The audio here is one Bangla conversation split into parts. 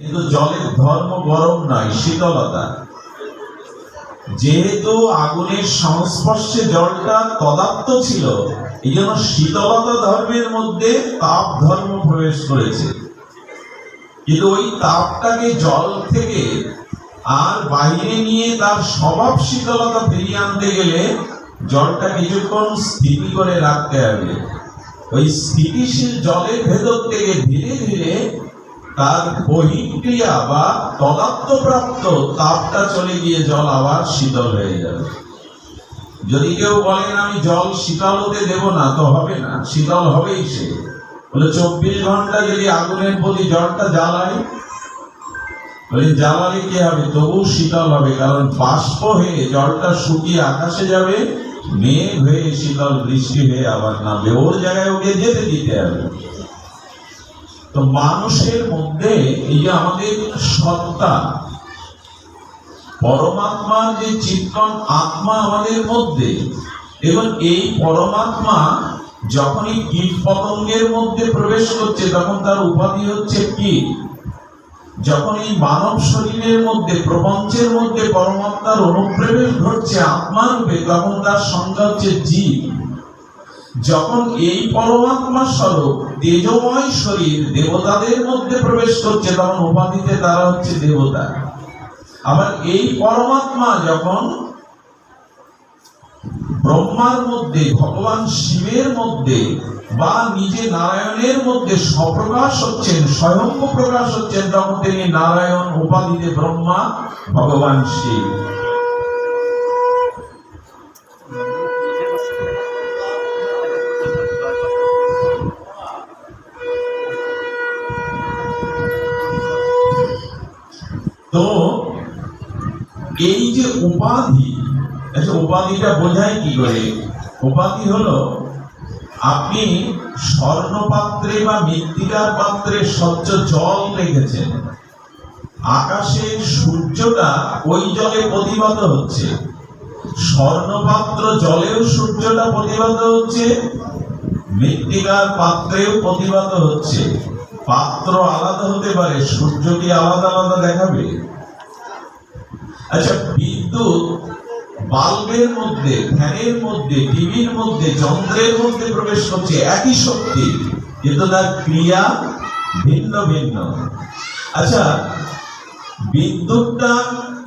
কিন্তু জলের ধর্ম গরম নয়, শীতলতা। যেহেতু আগুনের সংস্পর্শে জলটা তদাত্ম ছিল, এই জন্য শীতলতা ধর্মের মধ্যে তাপ ধর্ম প্রবেশ করেছে। কিন্তু ওই তাপটাকে জল থেকে আর বাইরে নিয়ে তার স্বভাব শীতলতা ফিরিয়ে আনতে গেলে জলটা কিছুক্ষণ স্থিতি করে রাখতে হবে। ওই স্থিতিশীল জলের ভেতর থেকে ধীরে ধীরে তার বহিঃক্রিয়া বা তদাত্মপ্রাপ্ত তাপটা চলে গিয়ে জল আবার শীতল হয়ে যাবে। যদি কেউ বলেন আমি জল শীতল হতে দেব না, তো হবে না, শীতল হবেই সে। বলে 24 ঘন্টা যদি আগুনের প্রতি জলটা জ্বালায়, বলে জ্বালালে কি হবে? তবু শীতল হবে, কারণ বাষ্প হয়ে জলটা শুকিয়ে আকাশে যাবে, মেঘ হয়ে শীতল বৃষ্টি হয়ে আবার নামবে, ওর জায়গায় ওকে যেতে দিতে হবে। তো মানুষের মধ্যে এই যে আমাদের সত্তা, পরমাত্মার যে চিত্তন আত্মা আমাদের মধ্যে, এবং এই পরমাত্মা যখনই কীট পতঙ্গের মধ্যে প্রবেশ করছে তখন তার উপাধি হচ্ছে কীট। যখন এই মানব শরীরের মধ্যে, প্রপঞ্চের মধ্যে পরমাত্মার অনুপ্রবেশ ঘটছে আত্মারূপে, তখন তার সংজ্ঞা হচ্ছে জীব। যখন এই পরমাত্মা স্বরূপ তেজময় শরীর দেবতাদের মধ্যে প্রবেশ করছে, তখন উপাধিতে তারা হচ্ছে দেবতা। আবার এই পরমাত্মা যখন ব্রহ্মার মধ্যে, ভগবান শিবের মধ্যে বা নিজে নারায়ণের মধ্যে স্বপ্রকাশ হচ্ছেন, স্বয়ং প্রকাশ হচ্ছেন, তখন তিনি নারায়ণ, উপাধিতে ব্রহ্মা, ভগবান শিব। তো এই যে উপাধি, আচ্ছা উপাধিটা বোঝায় কি করে? উপাধি হলো, আপনি স্বর্ণপাত্রে বা মৃত্তিকার পাত্রে স্বচ্ছ জল রেখেছেন, আকাশে সূর্যটা ওই জলে প্রতিভাত হচ্ছে, স্বর্ণপাত্র জলেও সূর্যটা প্রতিভাত হচ্ছে, মৃত্তিকার পাত্রেও প্রতিভাত হচ্ছে। পাত্র আলাদা হতে পারে, সূর্য কি আলাদা আলাদা দেখাবে? আচ্ছা, বিদ্যুৎ বাল্বের মধ্যে, ফ্যানের মধ্যে, টিভির মধ্যে, যন্ত্রের মধ্যে প্রবেশ করছে, একই শক্তি, কিন্তু তার ক্রিয়া ভিন্ন ভিন্ন। আচ্ছা, বিদ্যুৎটা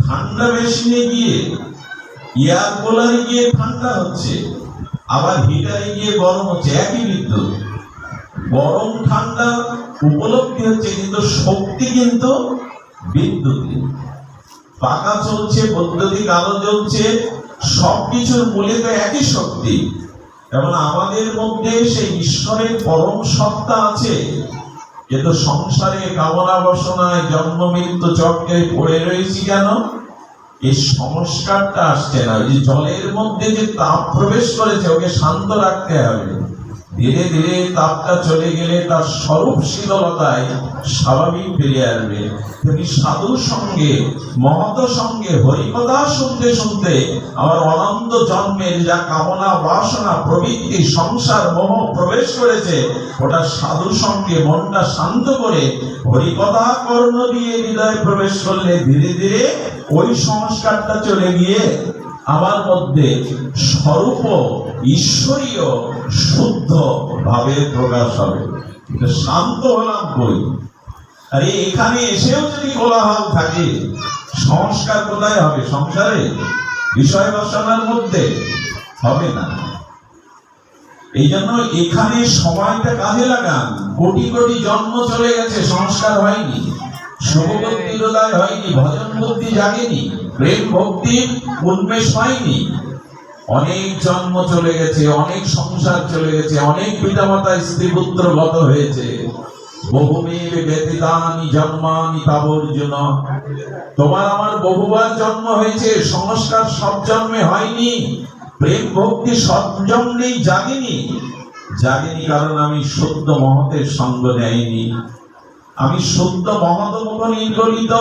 ঠান্ডা মেশিনে গিয়ে, এয়ার কুলারে গিয়ে ঠান্ডা হচ্ছে, আবার হিটারে গিয়ে গরম হচ্ছে, একই বিদ্যুৎ। গরম ঠান্ডা উপলব্ধি হচ্ছে, কিন্তু শক্তি কিন্তু বিদ্যুৎ। পাখা চলছে, বৈদ্যুতিক আলো জ্বলছে, সবকিছুর মূলে তো একই শক্তি। এবং আমাদের মধ্যে সেই ঈশ্বরের পরম সত্তা আছে, কিন্তু সংসারে কামনা বাসনায় জন্ম মৃত্যু চক্রে পড়ে রয়েছি কেন? এই সংস্কারটা আসছে না। যে জলের মধ্যে যে তাপ প্রবেশ করেছে, ওকে শান্ত রাখতে হবে। ধীরে ধীরে তাপটা চলে গেলে তার স্বরূপ শীতলতায় স্বাভাবিক ফিরে আসবে। তুমি সাধুর সঙ্গে, মহৎ সঙ্গে হরিকথা শুনতে শুনতে আমার অনন্ত জন্মের যা কামনা বাসনা প্রবৃত্তি সংসার মোহ প্রবেশ করেছে, ওটা সাধুর সঙ্গে মনটা শান্ত করে হরিকথা কর্ণ দিয়ে হৃদয়ে প্রবেশ করলে ধীরে ধীরে ওই সংস্কারটা চলে গিয়ে আমার মধ্যে স্বরূপ ঈশ্বরীয় শুদ্ধ ভাবের প্রকাশ হবে। শান্ত হলাম কই? আরে এখানে এসেও যদি কোলাহল থাকে, সংস্কার কোথায় হবে? সংসারে, বিষয় বাসনার মধ্যে হবে না। এই জন্য এখানে সময়টা কাজে লাগান। কোটি কোটি জন্ম চলে গেছে, সংস্কার হয়নি, শুভভক্তির উদয় হয়নি, ভজন বুদ্ধি জাগেনি, প্রেম ভক্তির উন্মেষ হয়নি। অনেক জন্ম চলে গেছে, অনেক সংসার চলে গেছে, অনেক পিতামাতা স্ত্রী পুত্র গত হয়েছে। বহুমের ব্যতীতানি জন্মানি তাবর্জুন। তোমার আমার বহুবার জন্ম হয়েছে, সংস্কার সব জন্মে হয়নি, প্রেম ভক্তি সব জন্মেই জাগেনি। কারণ আমি শুদ্ধ মহতের সঙ্গ নেয়নি। আমি শুদ্ধ মহৎ মুখ নির্গলিত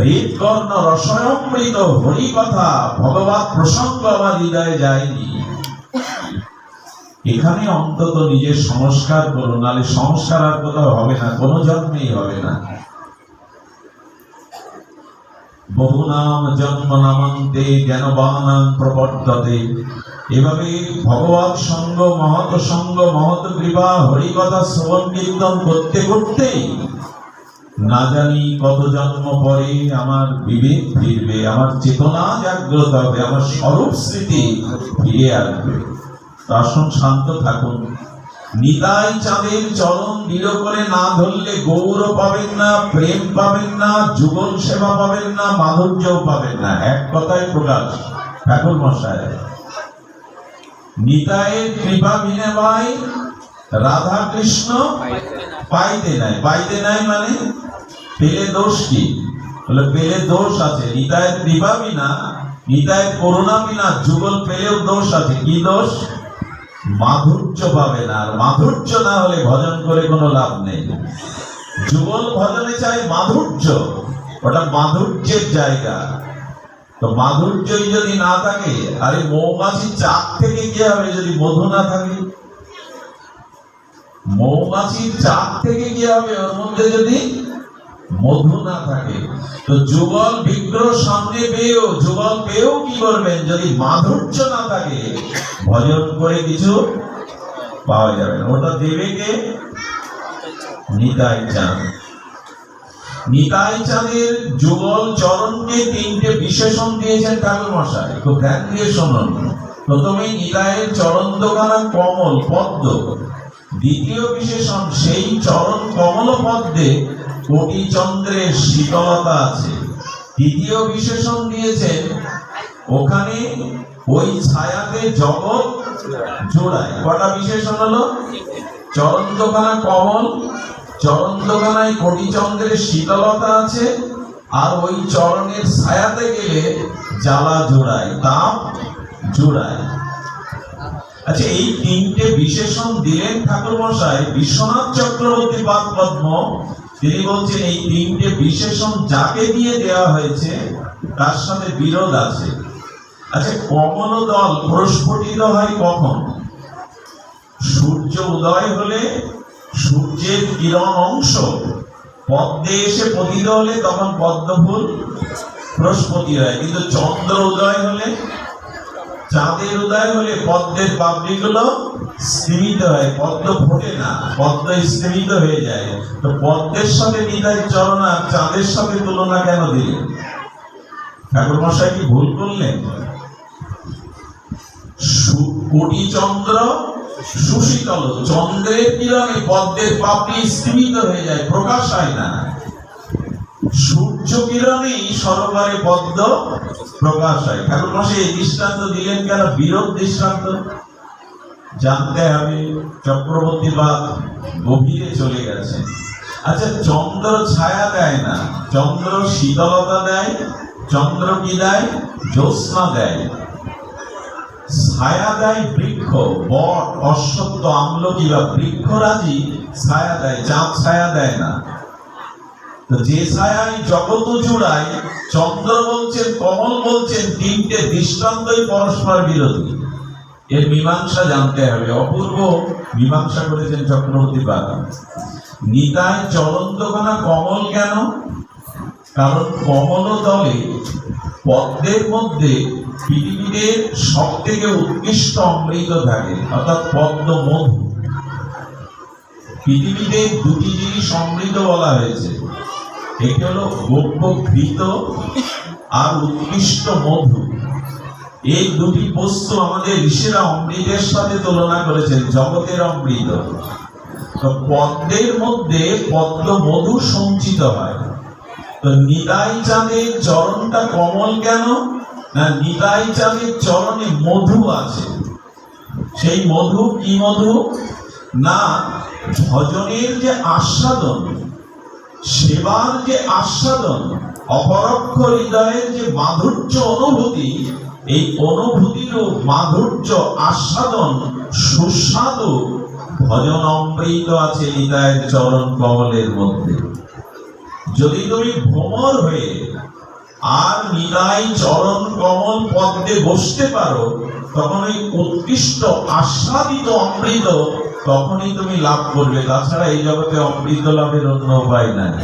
হৃৎকর্ণ রসয়মৃত হরি কথা ভগবত প্রসঙ্গ আমার হৃদয়ে যায়নি। এখানে অন্তত নিজের সংস্কার করুন, নাহলে সংস্কার আর কোথাও হবে না, কোনো জন্মেই হবে না। বহুনাম জন্ম নামান্তে জ্ঞানবানাং প্রবর্ততে। এভাবে ভগবৎ সঙ্গ, মহৎ কৃপা, হরিকথা শ্রবণ কীর্তন করতে করতেই না জানি কত জন্ম পরে আমার বিবেক ফিরবে, আমার চেতনা জাগ্রত হবে, আমার স্বরূপ স্মৃতি ফিরে আসবে। আসুন শান্ত থাকুন। নিতাই চাঁদের চরণ দৃঢ় করে না ধরলে গৌর পাবেন না, প্রেম পাবেন না, যুগল সেবা পাবেন না, মাধুর্যও পাবেন না। এক কথায় প্রকাশ ঠাকুর মশাই, নিতাইয়ের কৃপা বিনায় রাধা কৃষ্ণ পাইতে নাই। পাইতে নাই মানে পেলে দোষ কি? বলে পেলে দোষ আছে। নিতাইয়ের কৃপা বিনা, নিতাইয়ের করুণা বিনা যুগল পেলেও দোষ আছে। কি দোষ? মাধুর্য পাবে না। আর মাধুর্য না হলে ভজন করে কোনো লাভ নেই। যুগল ভজনে চাই মাধুর্য, ওটা মাধুর্যের জায়গা। তো মাধুর্যই যদি না থাকে, আরে মৌমাছি চাক থেকে কি হবে যদি মধু না থাকে? মৌমাছির চাক থেকে কি হবে ওর মধ্যে যদি মধু না থাকে? তো যুগল বিগ্রহ সামনে পেয়েও, যুগল পেয়েও কি করবেন যদি মাধুর্য না থাকে? ভজন করে কিছু পাওয়া যাবে না। ওটা দেবে কে? নিতাই চাঁদ। নিতাই চাঁদের যুগল চরণকে তিনটে বিশেষণ দিয়েছেন ঠাকুর মশাই, খুব ধ্যান দিয়ে শুনুন। প্রথমে নিতাইয়ের চরণ দোকানা কমল পদ্ম, দ্বিতীয় বিশেষণ সেই চরণ কমল পদ্মে কোটি চন্দ্রের শীতলতা আছে। তৃতীয় বিশেষণ দিয়েছেন ওখানে ওই ছায়াতে জগৎ জোড়ায়। কটা বিশেষণ হলো? চরণ দোকানা কমল, চরণ দোকানায় কোটি চন্দ্রের শীতলতা আছে, আর ওই চরণের ছায়াতে গেলে জ্বালা জোড়ায়, তাপ জোড়ায়। আচ্ছা, এই তিনটে বিশেষণ দিলেন ঠাকুর মশাই বিশ্বনাথ চক্রবর্তী পাদ পদ্ম। তিনি বলছেন এই তিনটে বিশেষণ যাকে দিয়ে দেওয়া হয়েছে তার সাথে বিরোধ আছে। আচ্ছা, কমল দল প্রস্ফুটিত হয় কখন? সূর্য উদয় হলে সূর্যের কিরণ অংশ পদ্মে এসে পতিত হলে তখন পদ্ম ফুল প্রস্ফুটি হয়। কিন্তু চন্দ্র উদয় হলে, চাঁদের উদয় হলে পদ্মের পাপড়িগুলো স্তিমিত হয়, পদ্ম ফোটে না, পদ্ম স্তিমিত হয়ে যায়। তো পদ্মের সাথে নিতাই চরণ আর চাঁদের সাথে তুলনা কেন দিলেন? ঠাকুর মশাই কি ভুল করলেন? কোটি চন্দ্র সুশীতল, চন্দ্রের কিরণে পদ্মের পাপড়ি স্তিমিত হয়ে যায়, প্রকাশ হয় না। সূর্য কিরণেই সরোবরে পদ্ম প্রকাশ হয়। ঠাকুর মশাই এই দৃষ্টান্ত দিলেন কেন? বিরোধ দৃষ্টান্ত জানতে হবে। চক্রবর্তী বাদ গভীরে চলে গেছে। আচ্ছা, চন্দ্র ছায়া দেয় না, চন্দ্র শীতলতা দেয়। চন্দ্র কি দেয়? জ্যোৎস্না দেয়। ছায়া দেয় বৃক্ষ, বট, অশ্বত্থ, আমলকি বা বৃক্ষরাজি ছায়া দেয়, চাঁদ ছায়া দেয় না। তো যে ছায়ায় জগৎ জুড়ায়, চন্দ্র বলছেন, কমল বলছেন, তিনটে দৃষ্টান্তই পরস্পর বিরোধী। এর মীমাংসা জানতে হবে। অপূর্ব মীমাংসা করেছেন চক্রবর্তী বাবা। নিতাই চরণ দোকানা কমল কেন? কারণ কমল দলে পদ্মের মধ্যে পৃথিবীতে সব থেকে উৎকৃষ্ট অমৃত থাকে, অর্থাৎ পদ্ম মধু। পৃথিবীতে দুটি জিনিস অমৃত বলা হয়েছে, একটি হলো গোপ্য ঘৃত আর উৎকৃষ্ট মধু। এই দুটি বস্তু আমাদের ঋষিরা অমৃতের সাথে তুলনা করেছেন, জগতের অমৃত। তো পদ্মের মধ্যে পদ্ম মধু সঞ্চিত হয়। তো নিতাই চাঁদের চরণটা কমল কেন? না, নিতাই চাঁদের চরণে মধু আছে। সেই মধু কি মধু? না, ভজনের যে আস্বাদন, সেবার যে আস্বাদন, অপরক্ষ হৃদয়ের যে মাধুর্য অনুভূতি, এই অনুভূতিরও মাধুর্য আস্বাদন সুস্বাদু ভজন অমৃত আছে নিতাইয়ের চরণ কমলের মধ্যে। যদি তুমি ভ্রমর হয়ে আর নিতাই চরণ কমল পদ্মে বসতে পারো, তখন ওই উৎকৃষ্ট আস্বাদিত অমৃত তখনই তুমি লাভ করবে। তাছাড়া এই জগতে অমৃত লাভের অন্য উপায় নাই।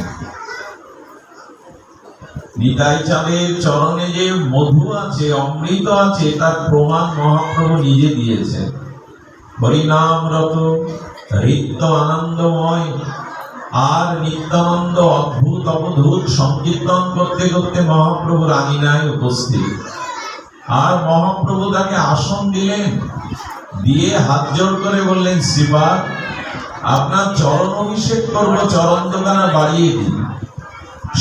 নিতাই চাঁদের চরণে যে মধু আছে, অমৃত আছে, তার প্রমাণ মহাপ্রভু নিজে দিয়েছেন। হরিনামরত হৃত্য আনন্দময় আর নিত্যানন্দ অদ্ভুত অবধূত সংকীর্তন করতে করতে মহাপ্রভুর আঙিনায় উপস্থিত। আর মহাপ্রভু তাকে আসন দিলেন, দিয়ে হাত জোড় করে বললেন, শ্রীপাদ আপনার চরণ অভিষেক করবো, চরণ দোকানা বাড়িয়ে দিন।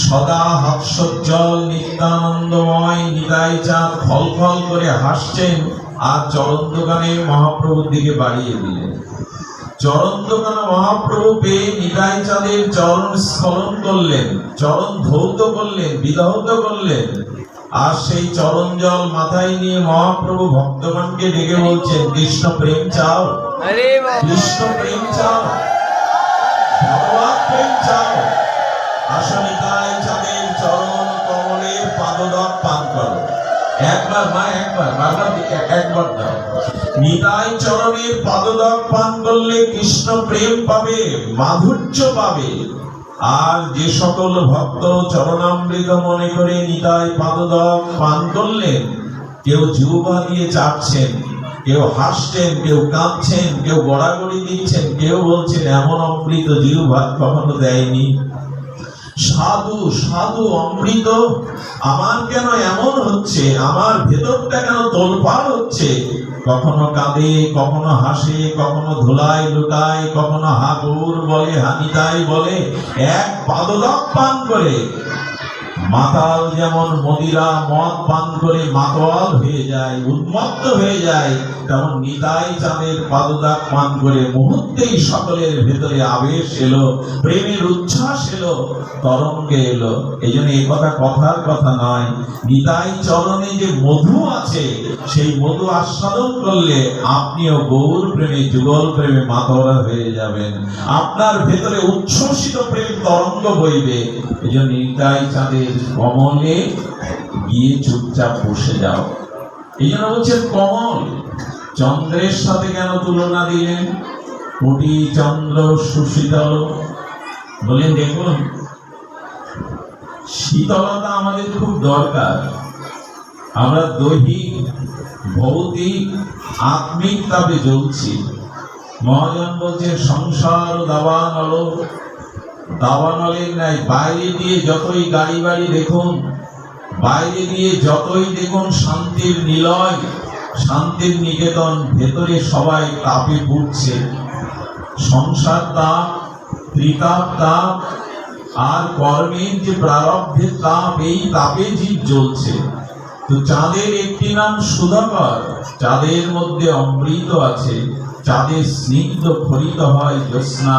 সদা হাস্যোজ্জ্বল নিত্যানন্দময় নিতাই চাঁদ ফল ফল করে হাসছেন, আর চরণ দোকানে মহাপ্রভুর দিকে বাড়িয়ে দিলেন। চরণ দোকানা মহাপ্রভু পেয়ে নিতাই চাঁদের চরণ স্খলন করলেন, চরণ ধৌত করলেন, বিধৌত করলেন। আর সেই চরণ জল মাথায় নিয়ে মহাপ্রভু ভক্তগণকে ডেকে বলছেন, কৃষ্ণ প্রেম চাও, কৃষ্ণ প্রেম চাও, ভগবান প্রেম চাও, আসো নিতাই চাঁদের চরণ কমলের পাদদক পান করো। একবার মা, একবার দাও। নিতাই চরণের পাদদক পান করলে কৃষ্ণ প্রেম পাবে, মাধুর্য পাবে। আর যে সকল ভক্ত চরণামৃত মনে করে নিতাই পাদদক পান করলেন, কেউ জিহ্বা দিয়ে চাটছেন, কেউ হাসছেন, কেউ কাঁদছেন, কেউ গড়াগড়ি দিচ্ছেন, কেউ বলছেন এমন অমৃত জিহ্বা কখনো দেয়নি। সাধু সাধু অমৃত আমার কেন এমন হচ্ছে, আমার ভেতরটা কেন তোলপাড় হচ্ছে। কখনো কাঁদে, কখনো হাসে, কখনো ধুলায় লুটায়, কখনো হাগুর বলে, হানিতাই বলে। এক পাদদক পান করে মাতাল যেমন মদিরা মদ পান করে মাতোয়াল হয়ে যায়, উন্মত্ত হয়ে যায়, তেমন নিতাই চাঁদের পাদদক পান করে মুহূর্তেই সকলের ভেতরে আবেশ এলো, প্রেমের উচ্ছ্বাস এলো, তরঙ্গে এলো। এই জন্য এই কথা কথার কথা নয়, নিতাই চরণে যে মধু আছে, সেই মধু আস্বাদন করলে আপনিও গৌর প্রেমে, যুগল প্রেমে মাতোয়ারা হয়ে যাবেন। আপনার ভেতরে উচ্ছ্বসিত প্রেম তরঙ্গ বইবে। এই জন্য নিতাই চাঁদের কমলে গিয়ে চুপচাপ বসে যাও। এই জন্য বলছেন কমল। চন্দ্রের সাথে কেন তুলনা দিলেন? কোটি চন্দ্র সুশীতল। বলেন দেখুন, শীতলতা আমাদের খুব দরকার। আমরা দৈহিক, ভৌতিক, আত্মিক তাপে জ্বলছি। মহাজন বলছে সংসার দাবানল, দাবানলের নাই। বাইরে দিয়ে যতই গাড়ি বাড়ি দেখুন, বাইরে দিয়ে যতই দেখুন শান্তির নিলয়, শান্তির নিকেতন, ভেতরে সবাই তাপে পুড়ছে। সংসার তাপ, ত্রিতাপ তাপ, আর কর্মের যে প্রারব্ধের তাপ, এই তাপে জীব জ্বলছে। তো চাঁদের একটি নাম সুধাকর, চাঁদের মধ্যে অমৃত আছে, চাঁদের স্নিগ্ধ খরিত হয় জ্যোৎস্না,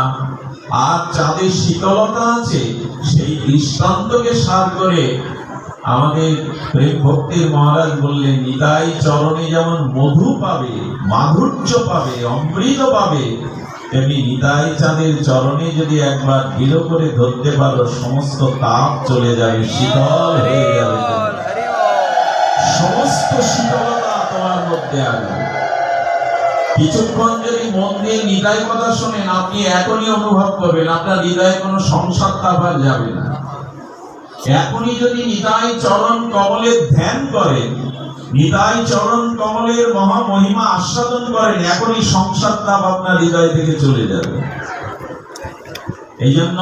আর চাঁদের শীতলতা আছে। সেই দৃষ্টান্তকে সার করে আমাদের প্রেম ভক্তির মহারাজ বললেন, নিতাই চরণে যেমন মধু পাবে, মাধুর্য পাবে, অমৃত পাবে, তেমনি নিতাই চাঁদের চরণে যদি একবার গিলো করে ধরতে পারো, সমস্ত তাপ চলে যাবে, শীতল হয়ে যাবে, সমস্ত শীতলতা তোমার মধ্যে আসবে। কিছুক্ষণ যদি মন দিয়ে নিতাই কথা শোনেন, আপনি এখনই অনুভব করবেন আপনার হৃদয়ে কোনো সংসার তাপ আর যাবে না। এখনই যদি নিতাই চরণ কমলের ধ্যান করেন, নিতাই চরণ কমলের মহা মহিমা আস্বাদন করেন, এখনই সংসার তাপ আপনার হৃদয় থেকে চলে যাবে। এই জন্য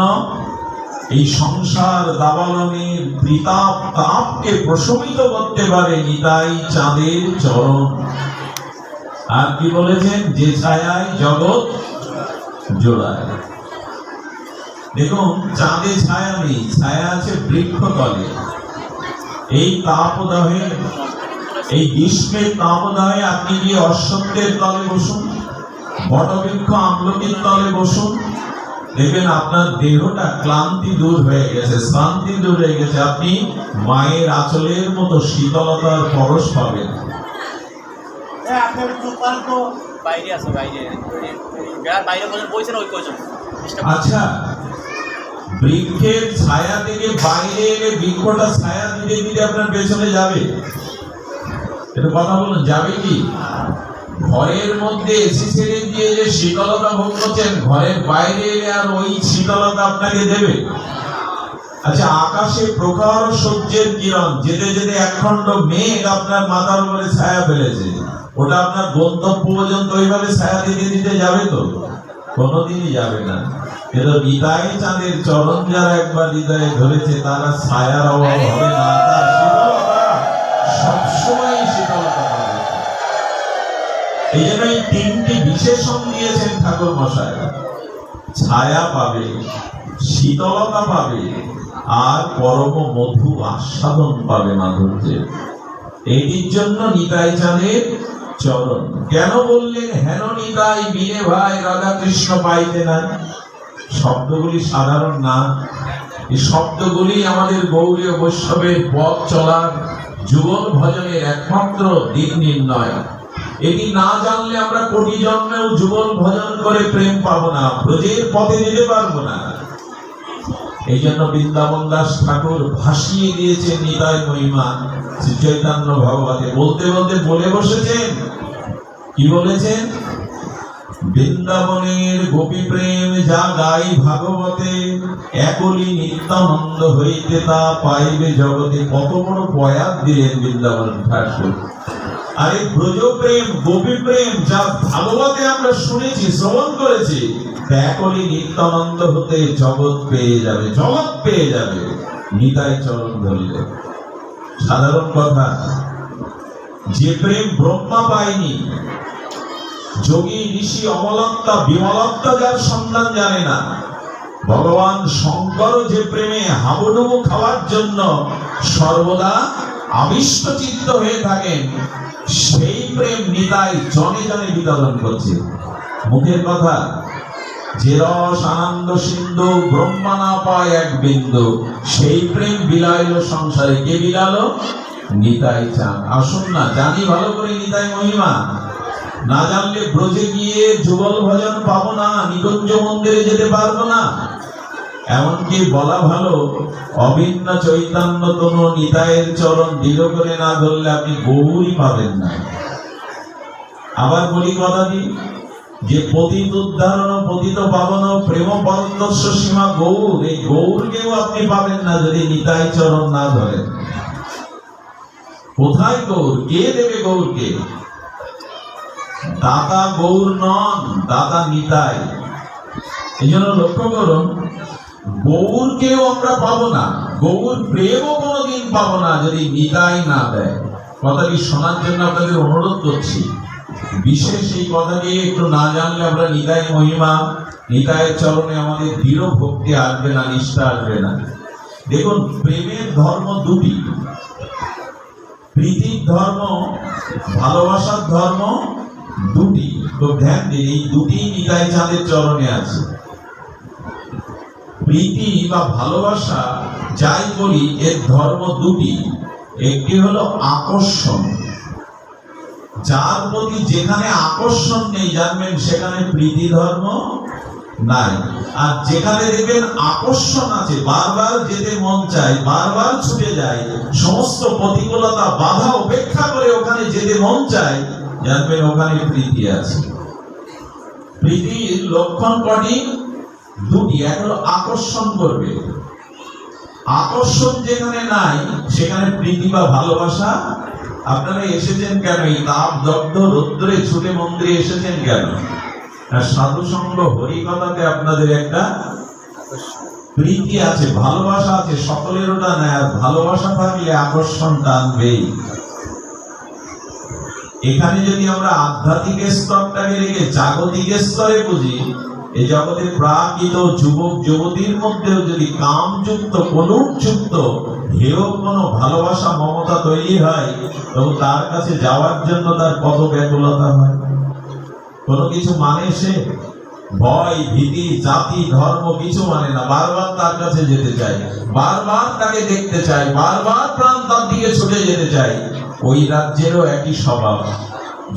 এই সংসার দাবালনের ত্রিতাপ তাপকে প্রশমিত করতে পারে নিতাই চাঁদের চরণ। আর কি বলেছেন? যে ছায়ায় জগৎ জোড়ায়। দেখুন, চাঁদে ছায়া নেই, ছায়া আছে বৃক্ষতলে। এই তাপদাহে, এই গ্রীষ্মের তাপদাহে আপনি গিয়ে অশ্বত্থের তলে বসুন, বটবৃক্ষ আমলকির তলে বসুন, দেখবেন আপনার দেহটা ক্লান্তি দূর হয়ে গেছে, শ্রান্তি দূর হয়ে গেছে। আপনি মায়ের আঁচলের মতো শীতলতার পরশ পাবেন। আচ্ছা, বৃক্ষের ছায়া থেকে বাইরে এলে বৃক্ষটা ছায়া দিতে দিতে আপনার পেছনে যাবে। এটা কথা বলুন, যাবে কি? ঘরের মধ্যে এসি ছেড়ে দিয়ে যে শীতলতা ভোগ করছেন, ঘরের বাইরে এলে আর ওই শীতলতা আপনাকে দেবে? আচ্ছা, আকাশে প্রখর সূর্যের কিরণ যেতে যেতে একখণ্ড মেঘ আপনার মাথার উপরে ছায়া ফেলেছে, ওটা আপনার গন্তব্য পর্যন্ত ওইভাবে ছায়া দিতে দিতে যাবে তো? কোনোদিনই যাবে না। কিন্তু হৃদয় চাঁদের চরণ যারা একবার হৃদয়ে ধরেছে তারা ছায়ার অভাব হবে না, তার শীতলতা সবসময় শীতলতা পাবে। এই জন্য এই তিনটি বিশেষণ দিয়েছেন ঠাকুর মশাই, ছায়া পাবে, শীতলতা পাবে, আর পরম মধু আস্বাদন পাবে মাধুর্যে। এটির জন্য নিতাই চাঁদের চরণ। কেন বললেন হেন নিতাই বিনে ভাই রাধা কৃষ্ণ পাইতে না? শব্দগুলি সাধারণ না, এই শব্দগুলি আমাদের গৌড়ীয় বৈষ্ণবের পথ চলার যুগল ভজনের একমাত্র দিক নির্ণয়। এটি না জানলে আমরা কোটি জন্মেও যুগল ভজন করে প্রেম পাবো না, ব্রজের পথে যেতে পারবো না। এই জন্য বৃন্দাবন দাস ঠাকুর ভাসিয়ে দিয়েছেন নিতাই মহিমা শ্রী চৈতন্য ভগবতে। বলতে বলতে বলে বসেছেন, কি বলেছেন? বৃন্দাবনের গোপী প্রেম যা গাই ভাগবতে, একলি নিত্যানন্দ হইতে তা পাইবে জগতে। কত বড় বয়াত দিলেন বৃন্দাবন ঠাকুর। আর এই ব্রজ প্রেম, গোপী প্রেম যা ভাগবতে আমরা শুনেছি, শ্রবণ করেছি, একলি নিত্যানন্দ হতে জগৎ পেয়ে যাবে, জগৎ পেয়ে যাবে নিতাই চরণ ধরলে। সাধারণ কথা, যে প্রেম ব্রহ্মা পায়নি, যোগী ঋষি অমলত্তা বিমলত্তা যার সন্ধান জানে না, ভগবান শঙ্কর যে প্রেমে হাবুডুবু খাওয়ার জন্য সর্বদা আবিষ্ট চিত্ত হয়ে থাকেন, সেই প্রেম নিতাই জনে জনে বিতরণ করছে। মুখের কথা, যে রস আনন্দ সিন্ধু ব্রহ্মা না পায় এক বিন্দু, সেই প্রেম বিলাইল সংসারে। কে বিলালো? নিতাই চাঁদ। আসুন না, জানি ভালো করে নিতাই মহিমা। না জানলে ব্রজে গিয়ে যুগল ভজন পাবো না, নিকুঞ্জ মন্দিরে যেতে পারবো না। এমনকি বলা ভালো, অভিন্ন চৈতন্য তনু নিতাইয়ের চরণ দৃঢ় করে না ধরলে আপনি গৌরই পাবেন না। আবার বলি কথাটি, যে পতিত উদ্ধারণ পতিত পাবন প্রেম পরন্তস্য সীমা গৌর, এই গৌরকেও আপনি পাবেন না যদি নিতাই চরণ না ধরেন। কোথায় গৌর? কে দেবে গৌরকে? দাতা গৌর নন, দাতা নিতাই। এই জন্য লক্ষ্য করুন, গৌরকেও আমরা পাবো না, গৌর প্রেমও কোনোদিন পাবো না যদি নিতাই না দেয়। কথাটি শোনার জন্য আপনাদের অনুরোধ করছি। বিশেষ এই কথাটি একটু না জানলে আমরা নিতাই মহিমা, নিতাইয়ের চরণে আমাদের দৃঢ় ভক্তি আসবে না, নিষ্ঠা আসবে না। দেখুন, প্রেমের ধর্ম দুটি, প্রীতির ধর্ম, ভালোবাসার ধর্ম দুটি। তো ধ্যান দিন, এই দুটি নিতাই চাঁদের চরণে আছে। প্রীতি বা ভালোবাসা যাই বলি, এর ধর্ম দুটি। একটি হলো আকর্ষণ, যার প্রতি যেখানে আকর্ষণ নেই জানবেন সেখানে প্রীতি ধর্ম নাই। আর যেখানে দেখবেন আকর্ষণ আছে, বারবার যেতে মন চায়, বারবার ছুটে যায়, সমস্ত প্রতিকূলতা বাধা উপেক্ষা করে ওখানে যেতে মন চায়, জানবেন ওখানে প্রীতি আছে। প্রীতির লক্ষণ কটি? দুটি। এক হলো আকর্ষণ করবে, আকর্ষণ যেখানে নাই সেখানে প্রীতি বা ভালোবাসা। আপনারা এসেছেন কেন? এই তাপ দগ্ধ রৌদ্রে ছুটে মন্দিরে এসেছেন কেন? সাধু সঙ্গ হরিকথাতে আপনাদের একটা প্রীতি আছে, ভালোবাসা আছে, সকলের ওটা নেয়। আর ভালোবাসা থাকলে আকর্ষণ টানবেই। এখানে যদি আমরা আধ্যাত্মিক স্তরটাকে রেখে জাগতিক স্তরে বুঝি, এই জগতে প্রাকৃত যুবক যুবতীর মধ্যেও যদি কামযুক্ত কলুষযুক্ত হেয় কোনো ভালোবাসা মমতা তৈরি হয়, তবে তার কাছে যাওয়ার জন্য তার কত ব্যাকুলতা হয়। কোনো কিছু মানে সে, ভয় ভীতি জাতি ধর্ম কিছু মানে না, বারবার তার কাছে যেতে চায়, বারবার তাকে দেখতে চায়, বারবার প্রাণ তার দিকে ছুটে যেতে চায়। ওই রাজ্যেরও একই স্বভাব।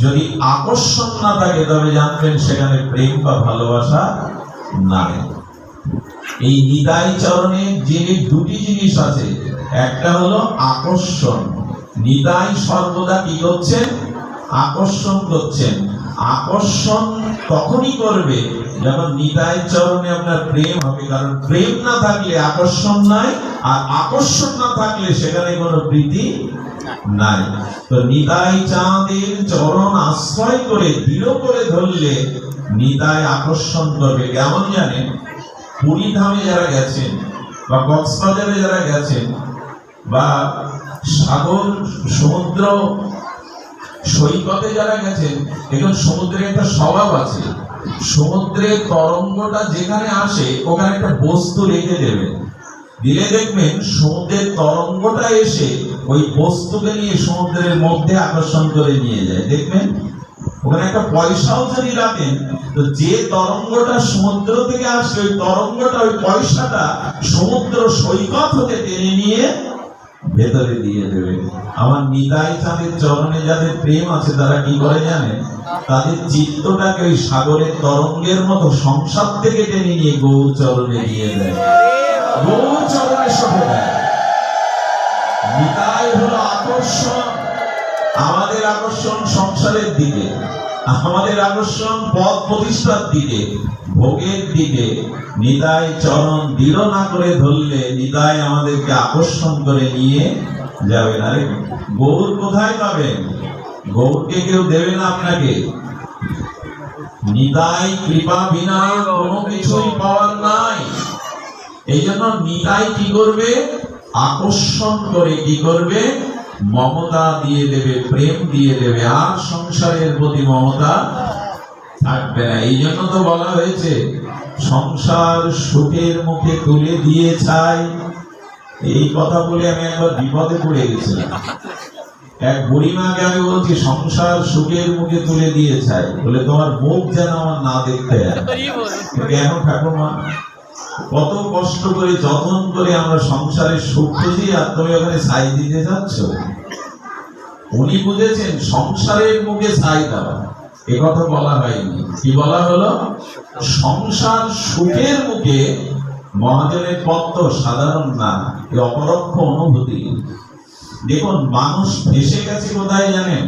যদি আকর্ষণ না থাকে তবে জানবেন সেখানে প্রেম বা ভালোবাসা নাই। এই নিতাই চরণে যে দুটি জিনিস আছে, একটা হলো আকর্ষণ। নিতাই সর্বদা কি করছেন? আকর্ষণ করছেন। আকর্ষণ তখনই করবে যেমন নিতাই চরণে আপনার প্রেম হবে, কারণ প্রেম না থাকলে আকর্ষণ নাই, আর আকর্ষণ না থাকলে সেখানে কোনো প্রীতি নাই। তো নিতাই চাঁদের চরণ আশ্রয় করে দৃঢ় করে ধরলে নিতাই আকর্ষণ করবে। কেমন জানেন, পুরী ধামে যারা গেছেন বা কক্সবাজারে যারা গেছেন বা সাগর সমুদ্র সৈকতে যারা গেছেন, দেখুন সমুদ্রের একটা স্বভাব আছে, সমুদ্রের তরঙ্গটা যেখানে আসে ওখানে একটা বস্তু রেখে দেবে, দিলে দেখবেন সমুদ্রের তরঙ্গটা এসে ওই বস্তুকে নিয়ে সমুদ্রের মধ্যে আকর্ষণ করে নিয়ে যায়। দেখবেন ওখানে একটা পয়সাও যদি রাখেন, তো যে তরঙ্গটা সমুদ্র থেকে আসে ওই তরঙ্গটা ওই পয়সাটা সমুদ্র সৈকত হতে টেনে নিয়ে ভেতরে দিয়ে দেবে। আমার নিতাই চাঁদের চরণে যাদের প্রেম আছে তারা কি করে জানেন, তাদের চিত্তটাকে ওই সাগরের তরঙ্গের মতো সংসার থেকে টেনে নিয়ে গৌর চরণে দিয়ে দেয়, গৌর চরণে সঁপে দেয়। নিতাই হলো আকর্ষণ। আমাদের আকর্ষণ সংসারের দিকে, আমাদের আকর্ষণ পদ প্রতিষ্ঠার দিকে, ভোগের দিকে। নিতাই চরণ দৃঢ় না করে ধরলে নিতাই আমাদেরকে আকর্ষণ করে নিয়ে যাবে না। গৌর কোথায় পাবেন? গৌরকে কেউ দেবে না আপনাকে। নিতাই কৃপা বিনা কোনো কিছুই পাওয়ার নাই। এই জন্য নিতাই কি করবে? আকর্ষণ করে কি করবে? মমতা দিয়ে দেবে, প্রেম দিয়ে দেবে, আর সংসারের প্রতি মমতা থাকবে না। এই জন্য তো বলা হয়েছে সংসার সুখের মুখে তুলে দিয়ে চাই। এই কথা বলে আমি একবার বিপদে পড়ে গেছিলাম। এক বুড়িমাকে আমি বলছি সংসার সুখের মুখে তুলে দিয়ে চাই, বলে তোমার মুখ যেন আমার না দেখতে হয়। কেন ঠাকুমা? কত কষ্ট করে যত্ন করে আমরা সংসারের সুখ খুঁজি, আর তুমি ওখানে ছাই দিতে যাচ্ছ। উনি বুঝেছেন সংসারের মুখে ছাই দেওয়া, এ কথা বলা হয়নি। কি বলা হলো? সংসার সুখের মুখে। মহাজনের পথ তো সাধারণ না, এ অপরোক্ষ অনুভূতি। দেখুন মানুষ ফেসে গেছে কোথায় জানেন?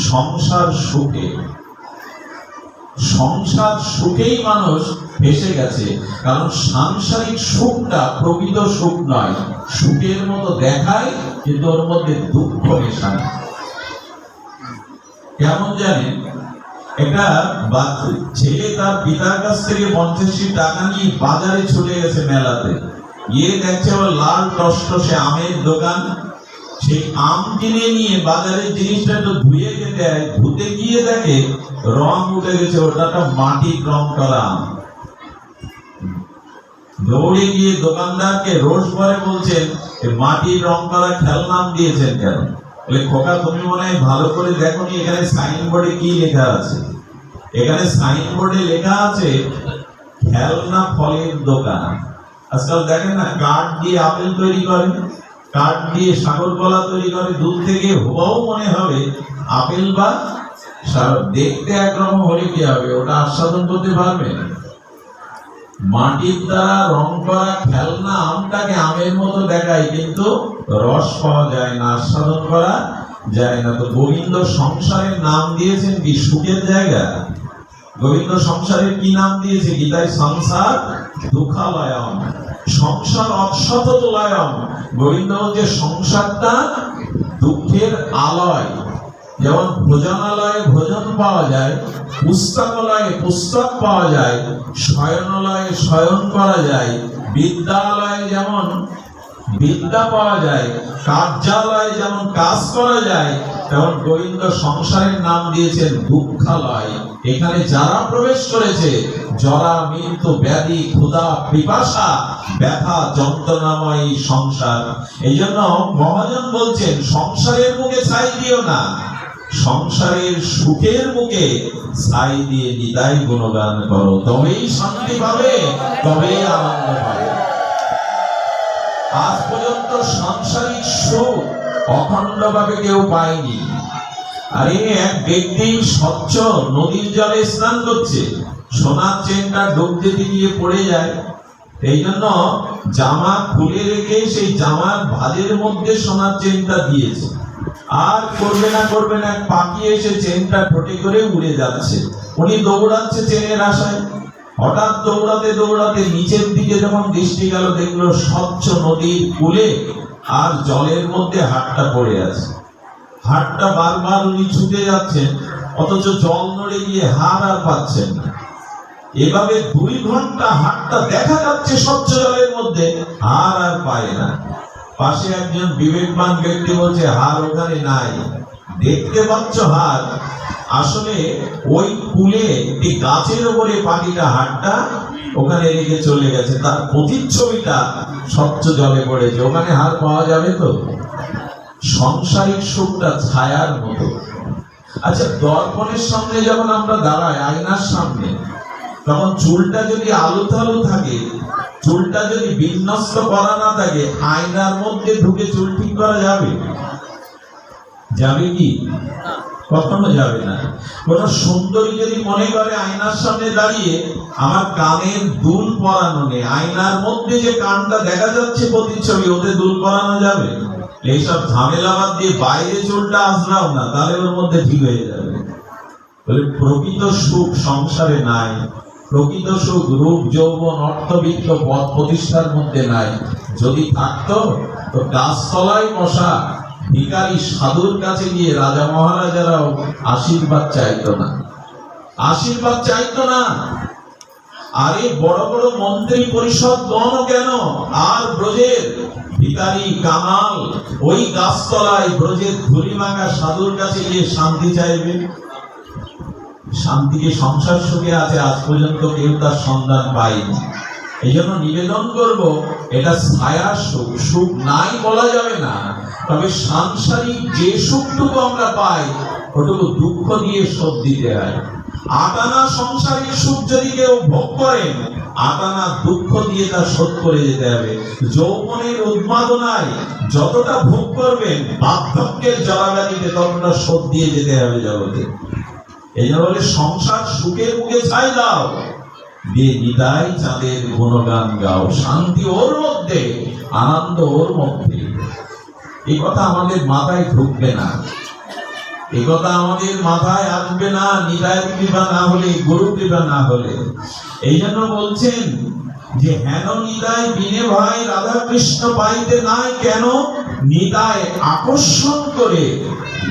সংসার সুখে। সংসার সুখেই মানুষ ফেসে গেছে, কারণ সাংসারিক সুখটা প্রকৃত সুখ নয়। সুখের মতো দেখায় কিন্তু ওর মধ্যে দুঃখ মেশায়। কেমন জানেন, একটা ছেলে তার পিতার কাছ থেকে 50 টাকা নিয়ে বাজারে ছুটে গেছে মেলাতে, গিয়ে দেখছে আবার লাল টসটসে আমের দোকান। সেই আম কিনে নিয়ে বাজারের জিনিসটা একটু ধুয়ে খেতে হয়, ধুতে গিয়ে দেখে রং উঠে গেছে, ওটা একটা মাটির রং করা আম। দৌড়ে গিয়ে দোকানদারকে রোষ ভরে বলছেন মাটির রং করা খেলনা আম দিয়েছেন কেন? বলে খোকা তুমি মনে হয় ভালো করে দেখোনি, এখানে সাইনবোর্ডে কি লেখা আছে? এখানে সাইনবোর্ডে লেখা আছে খেলনা ফলের দোকান। আজকাল দেখেন না, কাঠ দিয়ে আপেল তৈরি করে, কাঠ দিয়ে সাগর কলা তৈরি করে, দূর থেকে হুবাও মনে হবে আপেল, বা দেখতে একরকম হলে কি হবে, ওটা আস্বাদন করতে পারবে? মাটির দ্বারা রং করা খেলনা আমটাকে আমের মতো দেখায়, কিন্তু রস পাওয়া যায় না, আস্বাদন করা যায় না। তো গোবিন্দ সংসারের নাম দিয়েছেন কি? সুখের জায়গা। গোবিন্দ সংসারের কি নাম দিয়েছে গীতায়? সংসার দুঃখালয়ম, সংসার অশ্বতলয়ম। গোবিন্দ বলছে সংসারটা দুঃখের আলয়। যেমন ভোজনালয়ে ভোজন পাওয়া যায়, পুস্তকালয়ে পুস্তক পাওয়া যায়, শয়নালয়ে শয়ন করা যায়, বিদ্যালয়ে যেমন বিদ্যা পাওয়া যায়, কার্যালয়ে যেমন কাজ করা যায়, তেমন গোবিন্দ সংসারের নাম দিয়েছেন দুঃখালয়। এখানে যারা প্রবেশ করেছে জরা মৃত্যু ব্যাধি ক্ষুধা পিপাসা ব্যথা যন্ত্রণাময় সংসার। এই জন্য মহাজন বলছেন সংসারের মুখে ছাই দিও না, সংসারের সুখের মুখে ছাই দিয়ে নিতাই গুণগান করো, তবেই শান্তি পাবে, তবেই আনন্দ পাবে। আজ পর্যন্ত সাংসারিক সুখ অখণ্ডভাবে কেউ পায়নি। আরে এক ব্যক্তি স্বচ্ছ নদীর জলে স্নান করছে, সোনার চেনটা ডুব দিতে গিয়ে পড়ে যায়। এই জন্য জামা খুলে রেখে সেই জামার ভাঁজের মধ্যে সোনার চেনটা দিয়েছে। আর করবে না পাখি এসে চেনটা ঠোঁটে করে উড়ে যাচ্ছে, উনি দৌড়াচ্ছে চেনের আশায়। হঠাৎ দৌড়াতে দৌড়াতে নিচের দিকে যখন দৃষ্টি গেল, দেখলো স্বচ্ছ নদীর কূলে আর জলের মধ্যে হাতটা পড়ে আছে। হাতটা বারবার উনি ছুটে যাচ্ছেন, অথচ জল নড়ে গিয়ে হাত আর পাচ্ছেন না। এভাবে 2 ঘন্টা হাতটা দেখা যাচ্ছে স্বচ্ছ জলের মধ্যে, হার আর পায় না। পাশে একজন বিবেকবান ব্যক্তি বলছে, হার ওখানে নাই, দেখতে পাচ্ছ হার? আসলে ওই কূলে একটি গাছের উপরে পাখিটা হাতটা ওখানে রেখে চলে গেছে, তার প্রতিচ্ছবিটা স্বচ্ছ জলে পড়েছে। ওখানে হার পাওয়া যাবে তো? সংসারিক সুখটা ছায়ার মতো। আচ্ছা, দর্পণের সামনে যখন আমরা দাঁড়াই, আয়নার সামনে, তখন চুলটা যদি আলুথালু থাকে, চুলটা যদি বিন্যস্ত করা না থাকে, আয়নার মধ্যে ঢুকে চুল ঠিক করা যাবে? যাবে কি? কখনো যাবে না। কোন সুন্দরী যদি মনে করে আয়নার সামনে দাঁড়িয়ে আমার কানের দুল পরানো নেই, আয়নার মধ্যে যে কানটা দেখা যাচ্ছে প্রতিচ্ছবি, ওতে দুল পরানো যাবে? এইসব ঝামেলা বাদ দিয়ে বাইরে চুলটা আজরাও না, তাহলে ওর মধ্যে ঠিক হয়ে যাবে। বলে প্রকৃত সুখ সংসারে নাই, প্রকৃত সুখ রূপ যৌবন অর্থবিত্ত পদ প্রতিষ্ঠার মধ্যে নাই। যদি থাকতো তো গাছতলায় বসা ভিখারি সাধুর কাছে গিয়ে রাজা মহারাজারাও আশীর্বাদ চাইতো না, আশীর্বাদ চাইতো না। আরে বড় বড় মন্ত্রী পরিষদ গণ কেন, আর ব্রজের ভিখারি কামাল ওই গাছতলায় ব্রজের ধুলি মাখা সাধুর কাছে গিয়ে শান্তি চাইবে? শান্তিকে সংসার সুখে আছে, আজ পর্যন্ত কেউ তার সন্ধান পায়নি। এই জন্য নিবেদন করব, এটা ছায়া সুখ, সুখ নাই বলা যাবে না, তবে সাংসারিক যে সুখটুকু আমরা পাই ওটুকু দুঃখ দিয়ে শোধ দিতে হয়। আটানা সংসারিক সুখ যদি কেউ ভোগ করেন, আটানা দুঃখ দিয়ে তা শোধ করে যেতে হবে। যৌবনের উন্মাদনায় যতটা ভোগ করবেন, বার্ধক্যের জলাব্যাধিতে ততটা শোধ দিয়ে যেতে হবে জগতে। এই জন্য বলে সংসার সুখের মুখে ছাই দাও, দিয়ে নিতাই চাঁদের গুণগান গাও। শান্তি ওর মধ্যে, আনন্দ ওর মধ্যে। এই কথা আমাদের মাথায় ঢুকবে না, এই কথা আমাদের মাথায় আসবে না, নিতাইয়ের কৃপা না হলে, গুরু কৃপা না হলে। এই জন্য বলছেন যে হেন নিতাই বিনে ভাই রাধা কৃষ্ণ পাইতে নাই কেন, নিতাই আকর্ষণ করে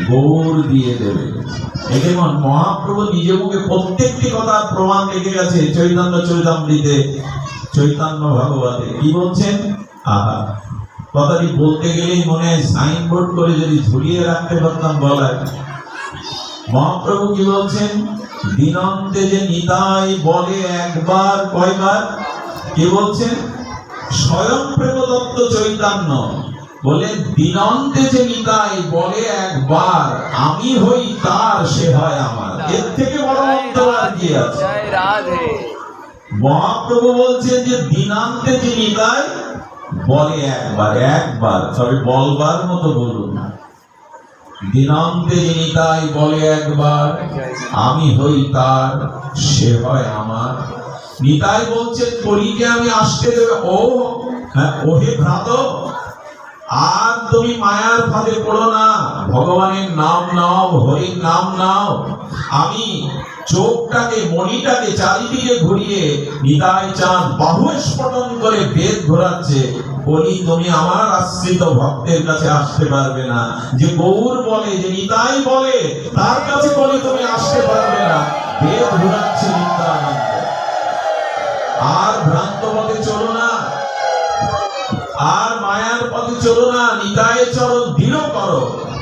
গৌর দিয়ে দেবে। এই দেখুন মহাপ্রভু নিজে মুখে প্রত্যেকটি কথার প্রমাণ রেখে গেছে চৈতন্য চরিতামৃতে, চৈতন্য ভাগবতে। কি বলছেন? আহা, কথাটি বলতে গেলেই মনে হয় সাইনবোর্ড করে যদি ঝুলিয়ে রাখতে পারতাম বলায়। মহাপ্রভু কি বলছেন? দিনন্তে যে নিতাই বলে একবার, কয়বার? কি বলছেন? স্বয়ং প্রেমদত্ত চৈতন্য বলে, দিনন্তে যে নিতাই বলে একবার, আমি হই তার, সে হয় আমার। এর থেকে বড় মন্ত্র আর কি আছে? মহাপ্রভু বলছেন যে দিনান্তে যে নিতাই বলে একবার, একবার, তবে বলবার মতো বলুন। দিনান্তে যে নিতাই বলে একবার, আমি হই তার, সে হয় আমার। নিতাই বলছেন কলিকে আমি আসতে দেবে। ও হ্যাঁ, ওহে ভ্রাত, আর তুমি মায়ার ফাঁদে পড়ো না, ভগবানের নাম নাও, হরির নাম নাও। আমি চোখটাকে, মণিটাকে চারিদিকে ঘুরিয়ে নিতাই চাঁদ বাহু স্ফোটন করে বেদ ঘোরাচ্ছে, বলি তুমি আমার আশ্রিত ভক্তের কাছে আসতে পারবে না। যে গৌর বলে, যে নিতাই বলে, তার কাছে বলে তুমি আসতে পারবে না। বেদ ঘোরাচ্ছে নিত্যানন্দ। আর ভ্রান্ত পথে চলো না, আর মায়ার পথে চলো না, নিতাইয়ের চরণ দৃঢ় করো,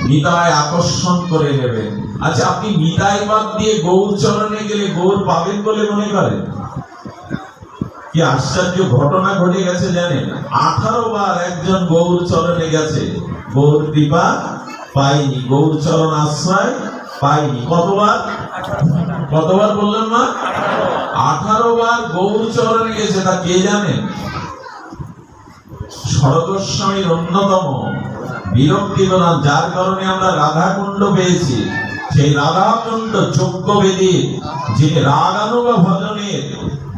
নিতাই আকর্ষণ করে নেবেন। আচ্ছা, আপনি নিতাই বাদ দিয়ে গৌর চরণে গেলে গৌর পাবেন বলে মনে করেন? কি আশ্চর্য ঘটনা ঘটে গেছে জানেন? 18 বার একজন গৌর চরণে গেছে, গৌর কৃপা পাইনি, গৌর চরণ আশ্রয় পাইনি। কতবার? কতবার বললেন মা? 18 বার গৌর চরণে গেছে। তা কে জানেন? শরদস্বামীর অন্যতম বিরক্তিবনাথ, যার কারণে আমরা রাধাকুণ্ড পেয়েছি। সেই রাধাকুণ্ড যজ্ঞ বেদী, যে রাগানুগ ভজনের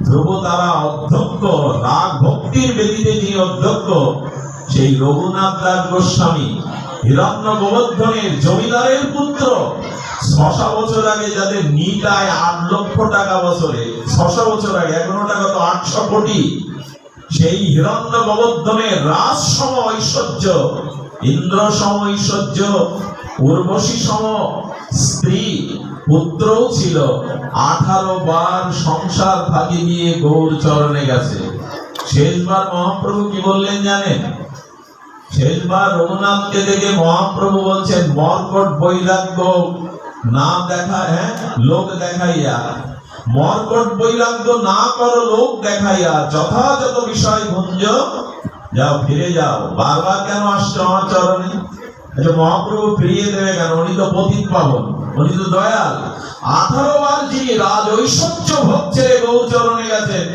ধ্রুব তারা অধ্যক্ষ, রাগ ভক্তির বেদীতে যিনি অধ্যক্ষ, সেই রঘুনাথ দাস গোস্বামী, হিরণ্য গোবর্ধনের জমিদারের পুত্র, 600 বছর আগে যাদের নিটায় 8 লক্ষ টাকা বছরে, 600 বছর আগে, এখন ওটা কত 800 কোটি, সেই হিরণ্য গোবর্ধনের রাজ সম ঐশ্বর্য, ইন্দ্র সম ঐশ্বর্য, উর্বশী সম স্ত্রী, পুত্রও ছিল। 18 বার সংসার ফাঁকি দিয়ে গৌর চরণে গেছে। শেষবার মহাপ্রভু কি বললেন জানেন? শেষবার রঘুনাথকে দেখে মহাপ্রভু বলছেন, মর্কট বৈরাগ্য না দেখা, লোক দেখাইয়া, মর্কট বৈরাগ্য না করো লোক দেখাইয়া, যথাযথ বিষয় ভুঞ্জ, যাও ফিরে যাও। বারবার কেন আসছো আমার চরণে? মহাপ্রভু ফিরিয়ে দেবে কেন? উনি তো পতিত পাবন, উনি তো দয়াল। 18 বার যিনি রাজ ঐশ্বর্য ভোগ ছেড়ে গৌর চরণে গেছেন,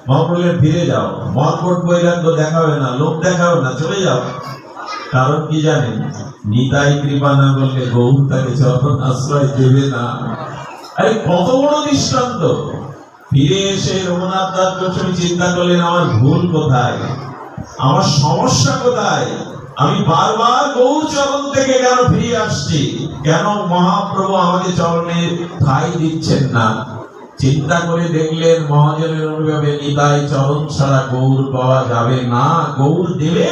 মহাপ্রভু ফিরে যাও, মর্কট বৈরাগ্য দেখাবে না, লোক দেখাবে না, চলে যাও। কারণ কি জানেন? নিতাই কৃপা না করলে গৌর তাকে চরণ আশ্রয় দেবে না। আরে কত বড় দৃষ্টান্ত! ফিরে এসে রঘুনাথ দাস গোস্বামী চিন্তা করলেন, আমার ভুল কোথায়, আমার সমস্যা কোথায়, আমি বারবার গৌর চরণ থেকে কেন ফিরে আসছি, কেন মহাপ্রভু আমাকে চরণে ঠাঁই দিচ্ছেন না? চিন্তা করে দেখলেন মহাজনের অনুভবে নিতাই চরণ ছাড়া গৌর পাওয়া যাবে না, গৌর দেবে